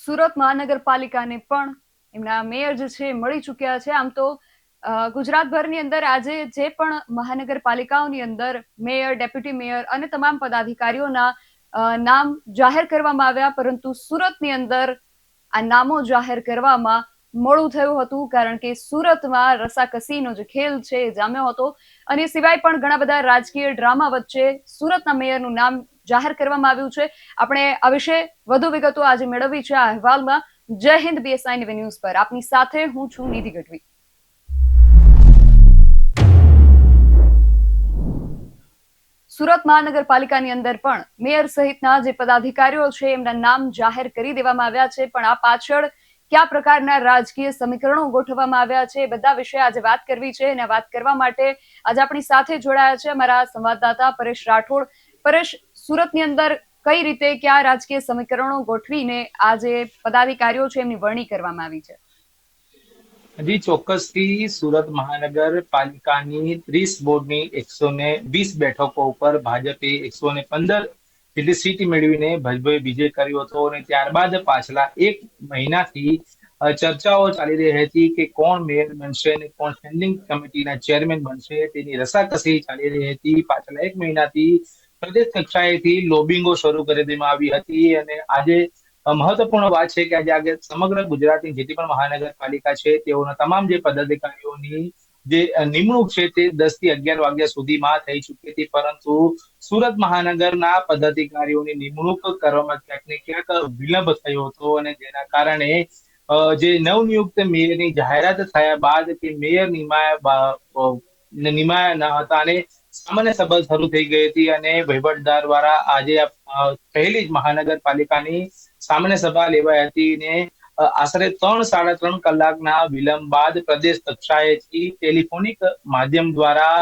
સુરત મહાનગરપાલિકાને પણ એમના મેયર જે છે મળી ચૂક્યા છે. આમ તો ગુજરાતભરની અંદર આજે જે પણ મહાનગરપાલિકાઓની અંદર મેયર, ડેપ્યુટી મેયર અને તમામ પદાધિકારીઓના નામ જાહેર કરવામાં આવ્યા, પરંતુ સુરતની અંદર આ નામો જાહેર કરવામાં મોડું થયું હતું, કારણ કે સુરતમાં રસાકસીનો જે ખેલ છે એ જામ્યો હતો. અને સિવાય પણ ઘણા બધા રાજકીય ડ્રામા વચ્ચે સુરતના મેયરનું નામ જાહેર કરવામાં આવ્યું છે. આપણે આ વિશે વધુ વિગતો આજે મેળવવી છે આ અહેવાલમાં. જય હિન્દ BSI ન્યૂઝ પર આપની સાથે હું છું નિધિ ગઢવી. સુરત મહાનગરપાલિકાની અંદર પણ મેયર સહિતના જે પદાધિકારીઓ છે એમના નામ જાહેર કરી દેવામાં આવ્યા છે, પણ આ પાછળ કયા પ્રકારના રાજકીય સમીકરણો ગોઠવવામાં આવ્યા છે એ બધા વિશે આજે વાત કરવી છે. અને વાત કરવા માટે આજે આપણી સાથે જોડાયા છે અમારા સંવાદદાતા પરેશ રાઠોડ. પરેશ, સુરતની અંદર કઈ રીતે કયા રાજકીય સમીકરણો ગોઠવીને આ જે પદાધિકારીઓ છે એમની વરણી કરવામાં આવી છે? જી ચોક્કસથી સુરત મહાનગરપાલિકાની 30 બોર્ડની 120 બેઠકો ઉપર ભાજપે 115 જેટલી સીટ મેળવીને ભવ્ય વિજય કર્યો હતો. અને ત્યારબાદ પાછલા એક મહિનાથી ચર્ચાઓ ચાલી રહી હતી કે કોણ મેયર બનશે અને કોણ સ્ટેન્ડિંગ કમિટીના ચેરમેન બનશે, તેની રસાકસી ચાલી રહી હતી. પાછલા એક મહિનાથી પ્રદેશ કક્ષાએથી લોબિંગો શરૂ કરી દેવામાં આવી હતી. અને આજે મહત્વપૂર્ણ વાત છે કે આજે સમગ્ર ગુજરાતની જેટલી પણ મહાનગરપાલિકા છે તેઓના તમામ જે પદાધિકારીઓની જે નિમણૂક છે તે 10 થી 11 વાગ્યા સુધીમાં થઈ ચૂકી હતી, પરંતુ સુરત મહાનગરના પદાધિકારીઓની નિમણૂક કરવામાં ક્યાંક ને ક્યાંક વિલંબ થયો હતો. અને જેના કારણે જે નવનિયુક્ત મેયરની જાહેરાત થયા બાદ કે મેયર નિમાયા ન હતા અને સામાન્ય સભા શરૂ થઈ ગઈ હતી. અને વહીવટદાર દ્વારા આજે પહેલી જ મહાનગરપાલિકાની સામાન્ય સભા લેવાઈ હતી. ને આશરે 3 સાડા 3 કલાકના વિલંબ બાદ પ્રદેશ કક્ષાએથી ટેલિફોનિક માધ્યમ દ્વારા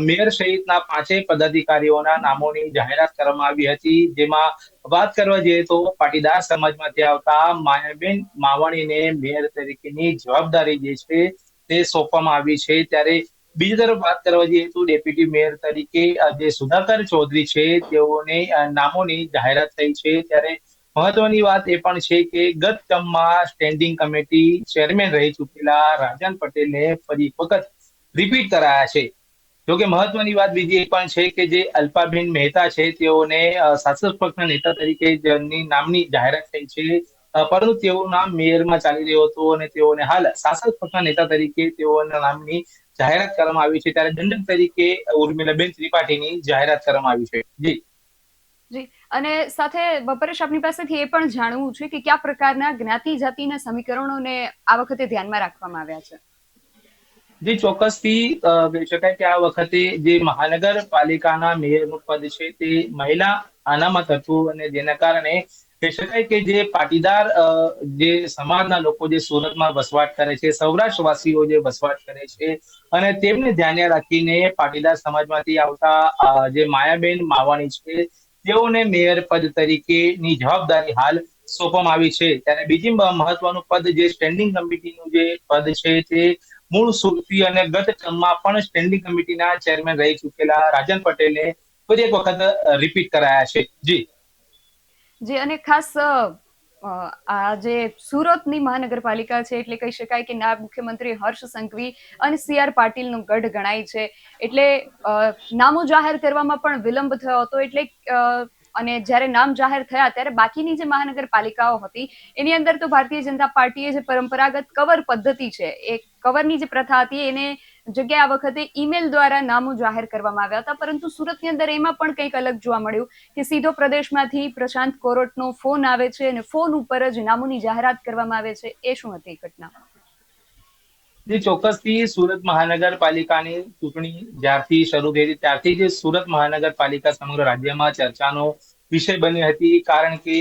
મેયર સહિતના 5 પદાધિકારીઓના નામોની જાહેરાત કરવામાં આવી હતી. જેમાં વાત કરવા જઈએ તો પાટીદાર સમાજમાંથી આવતા માયાબેન માવાણીને મેયર તરીકેની જવાબદારી જે છે તે સોંપવામાં આવી છે. ત્યારે બીજી તરફ વાત કરવા જઈએ તો ડેપ્યુટી મેયર તરીકે જે સુધાકર ચૌધરી છે તેઓને નામોની જાહેરાત થઈ છે. ત્યારે મહત્વની વાત એ પણ છે કે ગત ટર્મમાં સ્ટેન્ડિંગ કમિટી ચેરમેન રહી ચૂકેલા રાજન પટેલને ફરી વખત રિપીટ કરાયા છે. જોકે મહત્વની વાત બીજી એ પણ છે કે જે અલ્પાબેન મહેતા છે તેઓને શાસક પક્ષના નેતા તરીકે જેમની નામની જાહેરાત થઈ છે, પરંતુ તેઓનું નામ મેયરમાં ચાલી રહ્યું હતું અને તેઓને હાલ શાસક પક્ષના નેતા તરીકે તેઓના નામની જાહેરાત કરવામાં આવી છે. ત્યારે દંડક તરીકે ઉર્મિલાબેન ત્રિપાઠીની જાહેરાત કરવામાં આવી છે. જી જી, અને સાથે પરેશ, આપની પાસેથી એ પણ જાણવું છે કે કયા પ્રકારના જ્ઞાતિ જાતિના સમીકરણોને આ વખતે ધ્યાનમાં રાખવામાં આવ્યા છે? જે ચોક્કસથી કહી શકાય કે આ વખતે જે મહાનગરપાલિકાના મેયરનું પદ છે તે મહિલા અનામત હતું. અને જેના કારણે કહી શકાય કે જે પાટીદાર જે સમાજના લોકો જે સુરતમાં વસવાટ કરે છે, સૌરાષ્ટ્રવાસીઓ જે વસવાટ કરે છે, અને તેમને ધ્યાને રાખીને પાટીદાર સમાજમાંથી આવતા જે માયાબેન માવાણી છે તેઓને મેયર પદ તરીકેની જવાબદારી હાલ સોંપવામાં આવી છે. ત્યારે બીજી મહત્વનું પદ જે સ્ટેન્ડિંગ કમિટીનું જે પદ છે તે મૂળ સુરતી અને ગત ટર્મમાં પણ સ્ટેન્ડિંગ કમિટીના ચેરમેન રહી ચૂકેલા રાજન પટેલને ફરી એક વખત રિપીટ કરાયા છે. જી જી, અને ખાસ આ જે સુરતની મહાનગરપાલિકા છે એટલે કહી શકાય કે નાયબ મુખ્યમંત્રી હર્ષ સંઘવી અને CR પાટીલનો ગઢ ગણાય છે. એટલે નામો જાહેર કરવામાં પણ વિલંબ થયો હતો. એટલે અને જ્યારે નામ જાહેર થયા ત્યારે બાકીની જે મહાનગરપાલિકાઓ હતી એની અંદર તો ભારતીય જનતા પાર્ટીએ જે પરંપરાગત કવર પદ્ધતિ છે, એ કવરની જે પ્રથા હતી એને જગ્યાએ આ વખતે ઈમેલ દ્વારા નામો જાહેર કરવામાં આવ્યા હતા. પરંતુ સુરતની અંદર એમાં પણ કંઈક અલગ જોવા મળ્યું કે સીધો પ્રદેશમાંથી પ્રશાંત કોરટનો ફોન આવે છે અને ફોન ઉપર જ નામોની જાહેરાત કરવામાં આવે છે. એ શું હતી ઘટના? જે ચોક્કસથી સુરત મહાનગરપાલિકાની ચૂંટણી જ્યારથી શરૂ થઈ હતી ત્યારથી જ સુરત મહાનગરપાલિકા સમગ્ર રાજ્યમાં ચર્ચાનો વિષય બની હતી. કારણ કે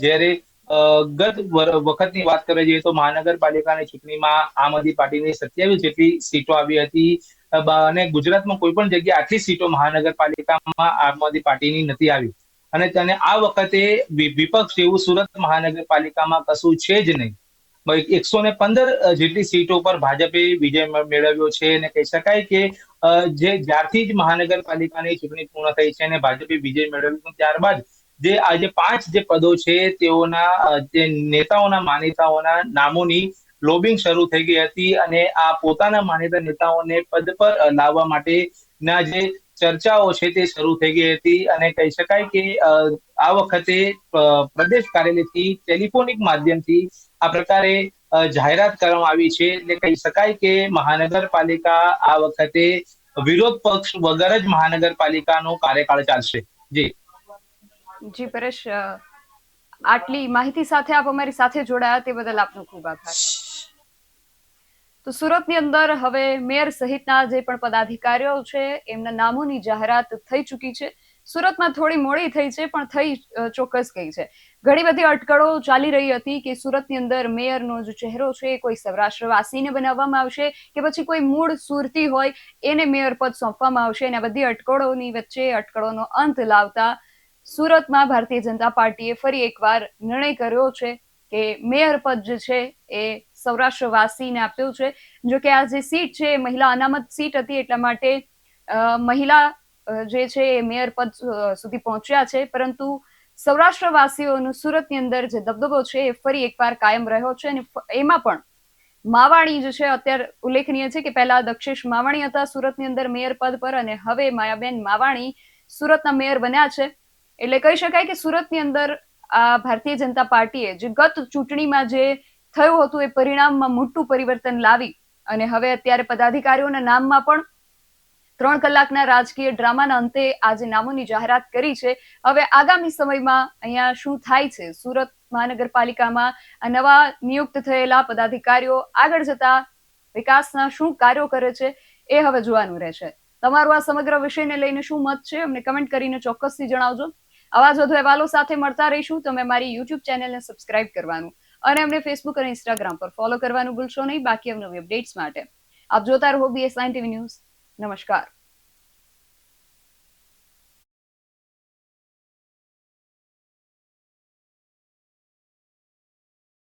જ્યારે ગત વખતની વાત કરવા જઈએ તો મહાનગરપાલિકાની ચૂંટણીમાં આમ આદમી પાર્ટીની 27 જેટલી સીટો આવી હતી. અને ગુજરાતમાં કોઈ પણ જગ્યાએ આટલી સીટો મહાનગરપાલિકામાં આમ આદમી પાર્ટીની નથી આવી. અને તેને આ વખતે વિપક્ષ એવું સુરત મહાનગરપાલિકામાં કશું છે જ નહીં. 115 જેટલી સીટો પર ભાજપે વિજય મેળવ્યો છે. અને કહી શકાય કે જે જ્યારથી જ મહાનગરપાલિકાની ચૂંટણી પૂર્ણ થઈ છે અને ભાજપે વિજય મેળવ્યો ત્યારબાદ જે આજે 5 જે પદો છે તેઓના જે નેતાઓના માન્યતાઓના નામોની લોબિંગ શરૂ થઈ ગઈ હતી અને આ પોતાના માન્યતા નેતાઓને પદ પર લાવવા માટેના જે ચર્ચાઓ છે તે શરૂ થઈ ગઈ હતી અને કહી શકાય કે આ વખતે પ્રદેશ કાર્યાલયથી ટેલિફોનિક માધ્યમથી આ પ્રકારે જાહેરાત કરવામાં આવી છે. એટલે કહી શકાય કે મહાનગરપાલિકા આ વખતે વિરોધ પક્ષ વગર જ મહાનગરપાલિકાનો કાર્યકાળ ચાલશે. જી જી પરેશ, આટલી માહિતી સાથે આપ અમારી સાથે જોડાયા તે બદલ આપનો ખૂબ આભાર. તો સુરતની અંદર હવે મેયર સહિતના જે પણ પદાધિકારીઓ છે એમના નામોની જાહેરાત થઈ ચૂકી છે. સુરતમાં થોડી મોડી થઈ છે પણ થઈ ચોક્કસ ગઈ છે. ઘણી બધી અટકળો ચાલી રહી હતી કે સુરતની અંદર મેયરનો જે ચહેરો છે કોઈ સૌરાષ્ટ્રવાસીને બનાવવામાં આવશે કે પછી કોઈ મૂળ સુરતી હોય એને મેયર પદ સોંપવામાં આવશે. અને આ બધી અટકળોની વચ્ચે અટકળોનો અંત લાવતા સુરતમાં ભારતીય જનતા પાર્ટીએ ફરી એકવાર નિર્ણય કર્યો છે કે મેયર પદ જે છે એ સૌરાષ્ટ્રવાસીને આપ્યું છે. જો કે આ જે સીટ છે એ મહિલા અનામત સીટ હતી એટલા માટે મહિલા જે છે એ મેયર પદ સુધી પહોંચ્યા છે, પરંતુ સૌરાષ્ટ્રવાસીઓનું સુરતની અંદર જે દબદબો છે એ ફરી એકવાર કાયમ રહ્યો છે. અને એમાં પણ માવાણી જે છે અત્યારે ઉલ્લેખનીય છે કે પહેલા દક્ષેશ માવાણી હતા સુરતની અંદર મેયર પદ પર અને હવે માયાબેન માવાણી સુરતના મેયર બન્યા છે. એટલે કહી શકાય કે સુરતની અંદર આ ભારતીય જનતા પાર્ટીએ જે ગત ચૂંટણીમાં જે થયું હતું એ પરિણામમાં મોટું પરિવર્તન લાવી અને હવે અત્યારે પદાધિકારીઓના નામમાં પણ 3 કલાકના રાજકીય ડ્રામાના અંતે આજે નામોની જાહેરાત કરી છે. હવે આગામી સમયમાં અહીંયા શું થાય છે, સુરત મહાનગરપાલિકામાં આ નવા નિયુક્ત થયેલા પદાધિકારીઓ આગળ જતા વિકાસના શું કાર્યો કરે છે એ હવે જોવાનું રહેશે. તમારું આ સમગ્ર વિષયને લઈને શું મત છે અમને કમેન્ટ કરીને ચોક્કસથી જણાવજો. આવા જ વધુ અહેવાલો સાથે મળતા રહીશું. તમે મારી યુટ્યુબ ચેનલને સબસ્ક્રાઇબ કરવાનું અને અમને ફેસબુક અને ઇન્સ્ટાગ્રામ પર ફોલો કરવાનું ભૂલશો નહીં. બાકી અવનવી અપડેટ્સ માટે આપ જોતા રહો BS9 TV ન્યૂઝ. નમસ્કાર.